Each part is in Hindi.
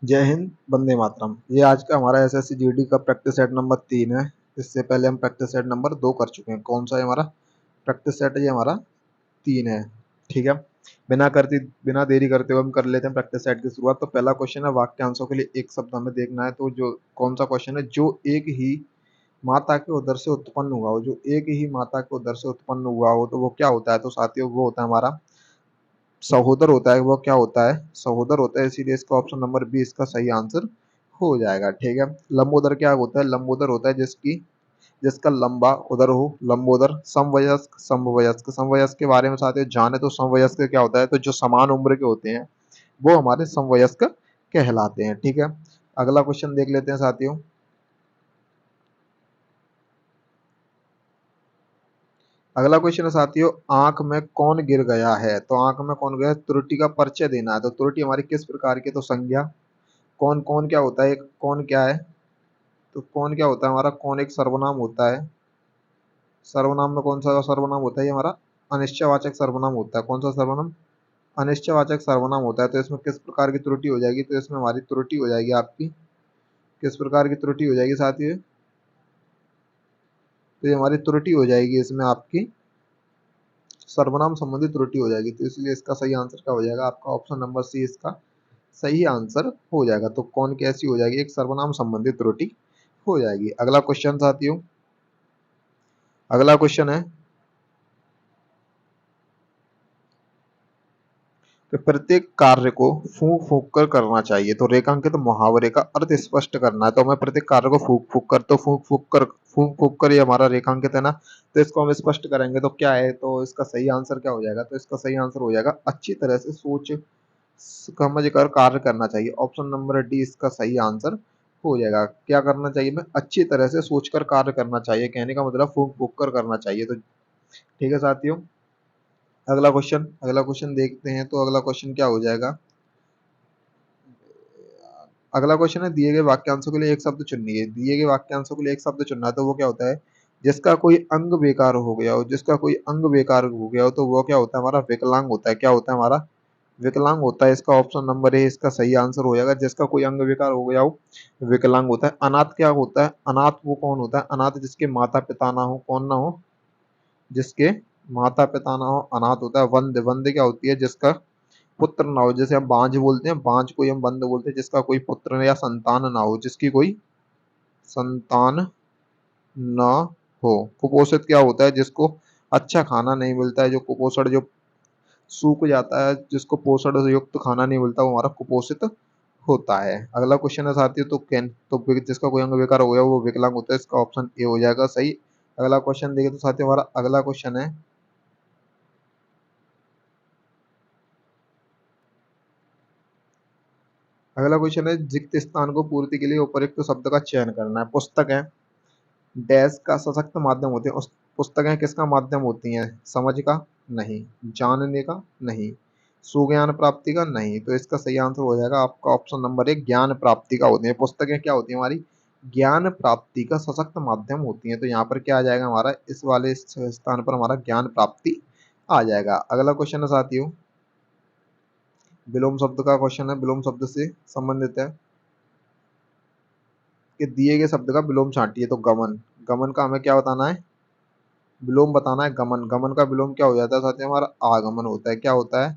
जय हिंद, वंदे मातरम। ये आज का हमारा एसएससी जीडी का प्रैक्टिस सेट नंबर 3 है। इससे पहले हम प्रैक्टिस सेट नंबर 2 कर चुके हैं। कौन सा है हमारा प्रैक्टिस सेट? ये हमारा 3 है। ठीक है, बिना देरी करते हुए हम कर लेते हैं प्रैक्टिस सेट की शुरुआत। तो पहला क्वेश्चन है, वाक्यांशों के लिए एक शब्द हमें देखना है। तो जो कौन सा क्वेश्चन है? जो एक ही माता के उदर से उत्पन्न हुआ हो, जो एक ही माता के उदर से उत्पन्न हुआ हो, तो वो क्या होता है? तो साथियों, वो होता है हमारा सहोदर होता है। वो क्या होता है? सहोदर होता है। इसीलिए इसका ऑप्शन नंबर बी इसका सही आंसर हो जाएगा। ठीक है, लंबोदर क्या होता है? लंबोदर होता है जिसका लंबा उदर हो, लंबोदर। समवयस्क, समवयस्क, समवयस्क के बारे में साथियों जाने तो समवयस्क क्या होता है? तो जो समान उम्र के होते हैं वो हमारे समवयस्क कहलाते हैं। ठीक है, अगला क्वेश्चन देख लेते हैं साथियों। अगला क्वेश्चन है साथियों, आंख में कौन गिर गया है? तो आंख में कौन गया? त्रुटि का परिचय देना है। तो त्रुटि हमारी किस प्रकार की? तो संज्ञा। कौन कौन क्या होता है? एक कौन क्या है? तो कौन क्या होता है हमारा? कौन एक सर्वनाम होता है। सर्वनाम में कौन सा सर्वनाम होता है? ये हमारा अनिश्चयवाचक सर्वनाम होता है। कौन सा सर्वनाम? अनिश्चयवाचक सर्वनाम होता है। तो इसमें किस प्रकार की त्रुटि हो जाएगी? तो इसमें हमारी त्रुटि हो जाएगी आपकी, किस प्रकार की त्रुटि हो जाएगी साथियों? तो ये हमारी त्रुटि हो जाएगी इसमें आपकी सर्वनाम संबंधी त्रुटि हो जाएगी। तो इसलिए इसका सही आंसर क्या हो जाएगा? आपका ऑप्शन नंबर सी इसका सही आंसर हो जाएगा। तो कौन कैसी हो जाएगी? एक सर्वनाम संबंधी त्रुटि हो जाएगी। अगला क्वेश्चन साथियों, अगला क्वेश्चन है कि प्रत्येक कार्य को फूंक फूंक कर करना चाहिए। तो रेखांकित मुहावरे का अर्थ स्पष्ट करना है। तो हमें प्रत्येक कार्य को फूंक फूंक कर, तो फूंक फूंक कर ये हमारा रेखांकित है ना। तो इसको हम स्पष्ट करेंगे तो क्या है? तो इसका सही आंसर क्या हो जाएगा? तो इसका सही आंसर हो जाएगा अच्छी तरह से सोच समझ कर कार्य करना चाहिए। ऑप्शन नंबर डी इसका सही आंसर हो जाएगा। क्या करना चाहिए? मैं अच्छी तरह से सोचकर कार्य करना चाहिए, कहने का मतलब फूंक फूंक कर करना चाहिए। तो ठीक है साथियों, अगला क्वेश्चन देखते हैं। तो अगला क्वेश्चन क्या हो जाएगा? अगला क्वेश्चन है, दिए गए वाक्यांशों के लिए एक शब्द चुनिए। दिए गए वाक्यांशों के लिए एक शब्द चुनना है। तो वो क्या होता है? जिसका कोई अंग बेकार हो गया हो, जिसका कोई अंग बेकार हो गया हो, तो वो क्या होता है? हमारा विकलांग होता है। क्या होता है हमारा? विकलांग होता है। इसका ऑप्शन नंबर ए इसका सही आंसर हो जाएगा। जिसका कोई अंग बेकार हो गया हो विकलांग होता है। अनाथ क्या होता है? अनाथ वो कौन होता है? अनाथ जिसके माता पिता ना हो। कौन ना हो? जिसके माता पिता ना हो अनाथ होता है। वंद, वंद क्या होती है? जिसका पुत्र ना हो। जैसे हम बांझ बोलते हैं, बांझ को ही हम बंद बोलते हैं। जिसका कोई पुत्र या संतान ना हो, जिसकी कोई संतान ना हो। कुपोषित क्या होता है? जिसको अच्छा खाना नहीं मिलता है। जो कुपोषण जो सूख जाता है, जिसको पोषण युक्त खाना नहीं मिलता, वो हमारा कुपोषित होता है। अगला क्वेश्चन है साथियों, तो जिसका कोई अंग बेकार हो गया वो विकलांग होता है। इसका ऑप्शन ए हो जाएगा सही। अगला क्वेश्चन देखें तो साथियों, हमारा अगला क्वेश्चन है, अगला क्वेश्चन है, रिक्त स्थान को पूर्ति के लिए उपयुक्त शब्द का चयन करना है। पुस्तक है डैश का सशक्त माध्यम होते हैं। उस पुस्तकें किसका माध्यम होती हैं? समझ का? नहीं। जानने का? नहीं। सुज्ञान प्राप्ति का? नहीं। तो इसका सही आंसर हो जाएगा आपका ऑप्शन नंबर एक, ज्ञान प्राप्ति का होती है। पुस्तकें क्या होती है हमारी? ज्ञान प्राप्ति का सशक्त माध्यम होती है। तो यहाँ पर क्या आ जाएगा हमारा? इस वाले स्थान पर हमारा ज्ञान प्राप्ति आ जाएगा। अगला क्वेश्चन है साथियों, विलोम शब्द का क्वेश्चन है। विलोम शब्द से संबंधित है कि दिए गए शब्द का विलोम छांटिए। तो गमन, गमन का हमें क्या बताना है? विलोम बताना है। गमन, गमन का विलोम क्या हो जाता है साथियों? हमारा आगमन होता है। क्या होता है?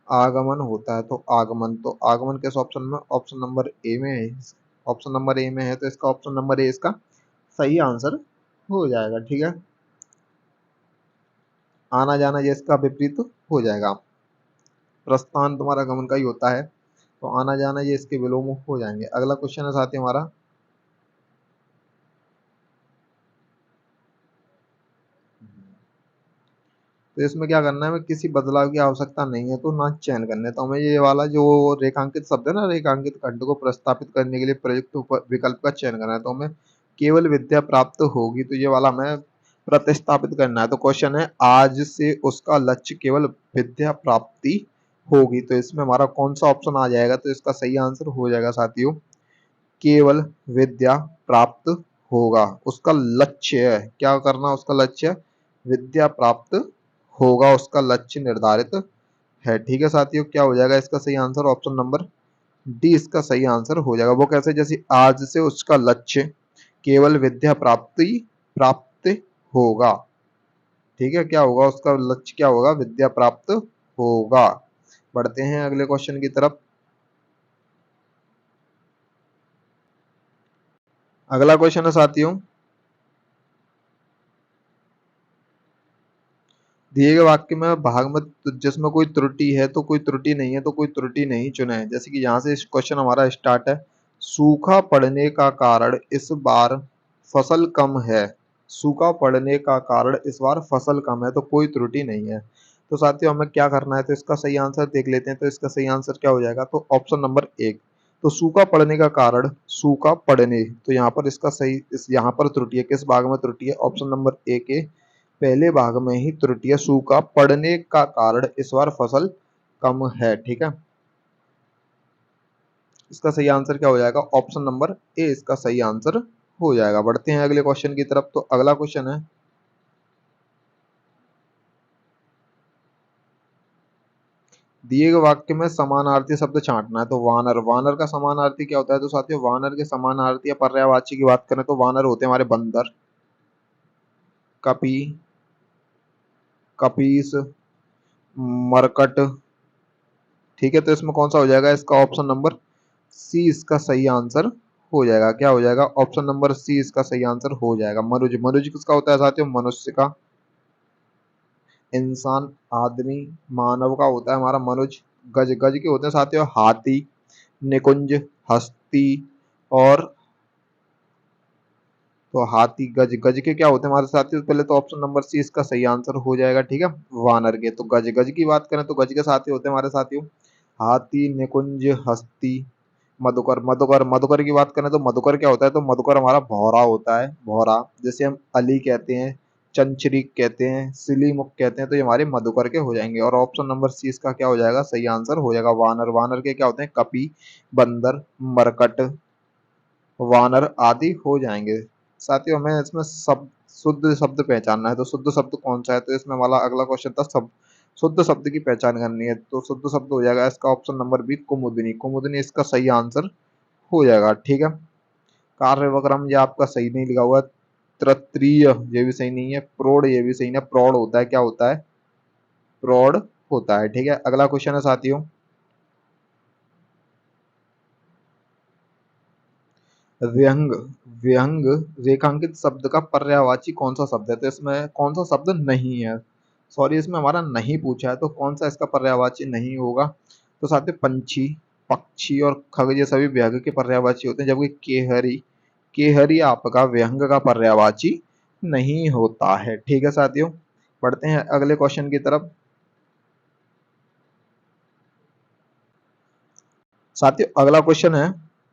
आगमन होता है। तो आगमन, तो आगमन किस ऑप्शन में? ऑप्शन नंबर ए में है। ऑप्शन नंबर ए में है। तो इसका ऑप्शन नंबर ए इसका सही आंसर हो जाएगा। ठीक है, आना जाना ये इसका विपरीत हो जाएगा। प्रस्थान तुम्हारा गमन का ही होता है, तो आना जाना ये इसके विलोम हो जाएंगे। अगला क्वेश्चन है साथियों हमारा, तो इसमें क्या करना है? हमें किसी बदलाव की आवश्यकता नहीं है, तो ना चयन करने। तो हमें ये वाला जो रेखांकित शब्द है ना, रेखांकित खंड को प्रस्तापित करने के लिए प्रयुक्त विकल्प का चयन करना है। तो हमें केवल विद्या प्राप्त होगी, तो ये वाला हमें प्रतिस्थापित करना है। तो क्वेश्चन है, आज से उसका लक्ष्य केवल विद्या प्राप्ति होगी। तो इसमें हमारा कौन सा ऑप्शन आ जाएगा? तो इसका सही आंसर हो जाएगा साथियों, केवल विद्या प्राप्त होगा। उसका लक्ष्य है क्या करना? उसका लक्ष्य विद्या प्राप्त होगा, उसका लक्ष्य निर्धारित है। ठीक है साथियों, क्या हो जाएगा इसका सही आंसर? ऑप्शन नंबर डी इसका सही आंसर हो जाएगा। वो कैसे, जैसे आज से उसका लक्ष्य केवल विद्या प्राप्ति प्राप्त होगा। ठीक है, क्या होगा उसका लक्ष्य, क्या होगा, विद्या प्राप्त होगा। बढ़ते हैं अगले क्वेश्चन की तरफ। अगला क्वेश्चन है साथियों, दिए गए वाक्य में भाग में जिसमें कोई त्रुटि है तो कोई त्रुटि नहीं है तो कोई त्रुटि नहीं चुने। जैसे कि यहाँ से क्वेश्चन हमारा स्टार्ट है, सूखा पड़ने का कारण इस बार फसल कम है। सूखा पड़ने का कारण इस बार फसल कम है तो कोई त्रुटि नहीं है। तो साथियों हमें क्या करना है, तो इसका सही आंसर देख लेते हैं। तो इसका सही आंसर क्या हो जाएगा, तो ऑप्शन नंबर एक। तो सूखा पड़ने का कारण, सूखा पड़ने, तो यहाँ पर इसका सही, इस यहाँ पर त्रुटि है, किस भाग में त्रुटि है, ऑप्शन नंबर ए के पहले भाग में ही त्रुटि है। सूखा पड़ने का कारण इस बार फसल कम है। ठीक है, इसका सही आंसर क्या हो जाएगा, ऑप्शन नंबर ए इसका सही आंसर हो जाएगा। बढ़ते हैं अगले क्वेश्चन की तरफ। तो अगला क्वेश्चन है, दिए गए वाक्य में समानार्थी शब्द छांटना है। तो वानर, वानर का समानार्थी क्या होता है, तो साथियों वानर के समानार्थी या पर्यायवाची की बात करें तो वानर होते हैं हमारे बंदर, कपी, कपीस, मरकट। ठीक है, तो इसमें कौन सा हो जाएगा, इसका ऑप्शन नंबर सी इसका सही आंसर हो जाएगा। क्या हो जाएगा, ऑप्शन नंबर सी इसका सही आंसर हो जाएगा। मनुज, मनुज किसका होता है साथियों, मनुष्य का, इंसान, आदमी, मानव का होता है हमारा मनुज। गज, गज के होते हैं साथियों हाथी, निकुंज, हस्ती और, तो हाथी, गज, गज के क्या होते हैं हमारे साथियों, पहले तो ऑप्शन नंबर सी इसका सही आंसर हो जाएगा। ठीक है, वानर के, तो गज, गज की बात करें तो गज के साथी होते हैं हमारे साथियों हाथी, निकुंज, हस्ती, मधुकर, मधुकर, मधुकर की बात करें तो मधुकर क्या होता है, तो मधुकर हमारा भौरा होता है, भौरा, जैसे हम अली कहते हैं, चंचरीक कहते हैं, सिलीमुख कहते हैं, तो ये हमारे मधुकर के हो जाएंगे। और ऑप्शन नंबर सी इसका क्या हो जाएगा, सही आंसर हो जाएगा वानर। वानर के क्या होते हैं, कपी, बंदर, मरकट, वानर आदि हो जाएंगे। साथियों हमें इसमें सब शुद्ध शब्द पहचानना है। तो शुद्ध शब्द कौन सा है, तो इसमें वाला अगला क्वेश्चन था सब शुद्ध शब्द की पहचान करनी है। तो शुद्ध शब्द हो जाएगा इसका ऑप्शन नंबर बी, कुमुदनी। कुमुदनी इसका सही आंसर हो जाएगा। ठीक है, कार्य वक्रम ये आपका सही नहीं लिखा हुआ, तृतीय ये भी सही नहीं है, प्रौढ़ ये भी सही नहीं है। प्रौढ़ होता है, क्या होता है, प्रौढ़ होता है। ठीक है, अगला क्वेश्चन है साथियों, व्यंग, व्यंग रेखांकित शब्द का पर्यायवाची कौन सा शब्द है, तो इसमें कौन सा शब्द नहीं है, सॉरी इसमें हमारा नहीं पूछा है, तो कौन सा इसका पर्यायवाची नहीं होगा, तो साथ में पंछी, पक्षी और खग ये सभी व्यंग के पर्यायवाची होते हैं, जबकि केहरी, केहरी आपका व्यंग का पर्यायवाची नहीं होता है। ठीक है साथियों, बढ़ते हैं अगले क्वेश्चन की तरफ। साथियों अगला क्वेश्चन है,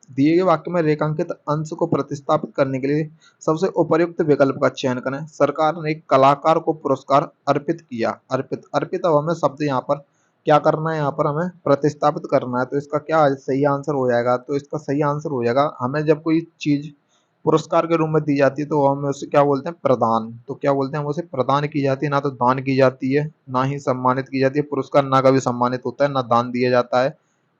दिए गए वाक्य में रेखांकित अंश को प्रतिस्थापित करने के लिए सबसे उपयुक्त विकल्प का चयन करें। सरकार ने एक कलाकार को पुरस्कार अर्पित किया। अर्पित, अर्पित, अब हमें शब्द यहाँ पर क्या करना है, यहाँ पर हमें प्रतिस्थापित करना है। तो इसका क्या सही आंसर हो जाएगा, तो इसका सही आंसर हो जाएगा, हमें जब कोई चीज पुरस्कार के रूप में दी जाती है तो हम उसे क्या बोलते हैं, प्रदान। तो क्या बोलते हैं, हम उसे प्रदान की जाती है, ना तो दान की जाती है, ना ही सम्मानित की जाती है। पुरस्कार ना कभी सम्मानित होता है, ना दान दिया जाता है,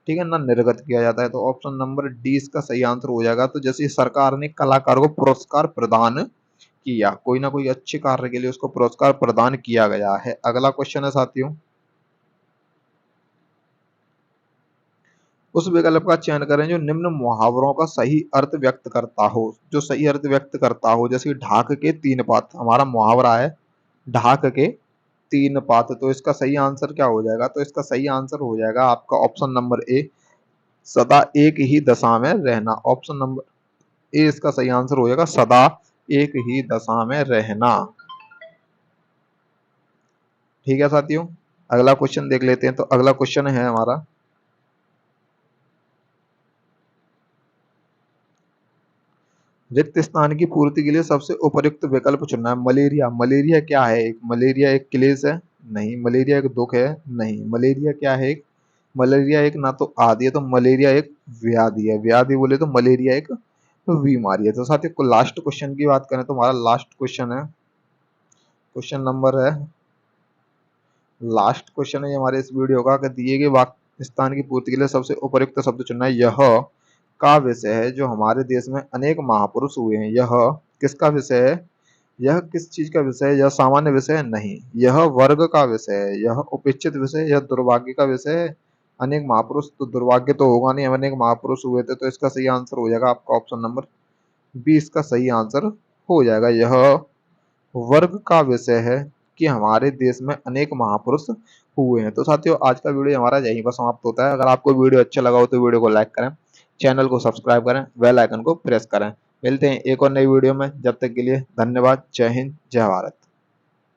ठीक है, ना निर्गत किया जाता है। तो ऑप्शन नंबर डी इसका सही आंसर हो जाएगा। तो जैसे सरकार ने कलाकार को पुरस्कार प्रदान किया, कोई ना कोई अच्छे कार्य के लिए उसको पुरस्कार प्रदान किया गया है। अगला क्वेश्चन है साथियों, उस विकल्प का चयन करें जो निम्न मुहावरों का सही अर्थ व्यक्त करता हो। जो सही अर्थ व्यक्त करता हो, जैसे ढाक के तीन पात हमारा मुहावरा है, ढाक के तीन पात, तो इसका सही आंसर क्या हो जाएगा, तो इसका सही आंसर हो जाएगा आपका ऑप्शन नंबर ए, सदा एक ही दशा में रहना। ऑप्शन नंबर ए इसका सही आंसर हो जाएगा, सदा एक ही दशा में रहना। ठीक है साथियों, अगला क्वेश्चन देख लेते हैं। तो अगला क्वेश्चन है हमारा, रिक्त स्थान की पूर्ति के लिए सबसे उपयुक्त विकल्प चुनना है। मलेरिया, मलेरिया क्या है, एक मलेरिया एक क्लेश है, नहीं। मलेरिया एक दुख है, नहीं। मलेरिया क्या है, एक मलेरिया एक ना तो आदि है, तो मलेरिया एक व्याधि है। व्याधि बोले तो मलेरिया एक बीमारी है। तो साथ ही लास्ट क्वेश्चन की बात करें तो हमारा लास्ट क्वेश्चन है, क्वेश्चन नंबर है, लास्ट क्वेश्चन है हमारे इस वीडियो का, कि दिए गए वाक्य स्थान की पूर्ति के लिए सबसे उपयुक्त शब्द चुनना है। यह का विषय है जो हमारे देश में अनेक महापुरुष हुए हैं। यह किसका विषय है? यह किस चीज का विषय है? यह सामान्य विषय है? नहीं, यह वर्ग का विषय है। यह उपेक्षित विषय है? यह दुर्भाग्य का विषय है। अनेक महापुरुष तो दुर्भाग्य तो होगा नहीं, अनेक महापुरुष हुए थे, तो इसका सही आंसर हो जाएगा आपका ऑप्शन नंबर बी, इसका सही आंसर हो जाएगा। यह वर्ग का विषय है कि हमारे देश में अनेक महापुरुष हुए हैं। तो साथियों, आज का वीडियो हमारा यहीं पर समाप्त होता है। अगर आपको वीडियो अच्छा लगा हो तो वीडियो को लाइक करें, चैनल को सब्सक्राइब करें, बेल आइकन को प्रेस करें। मिलते हैं एक और नई वीडियो में, जब तक के लिए धन्यवाद। जय हिंद, जय भारत।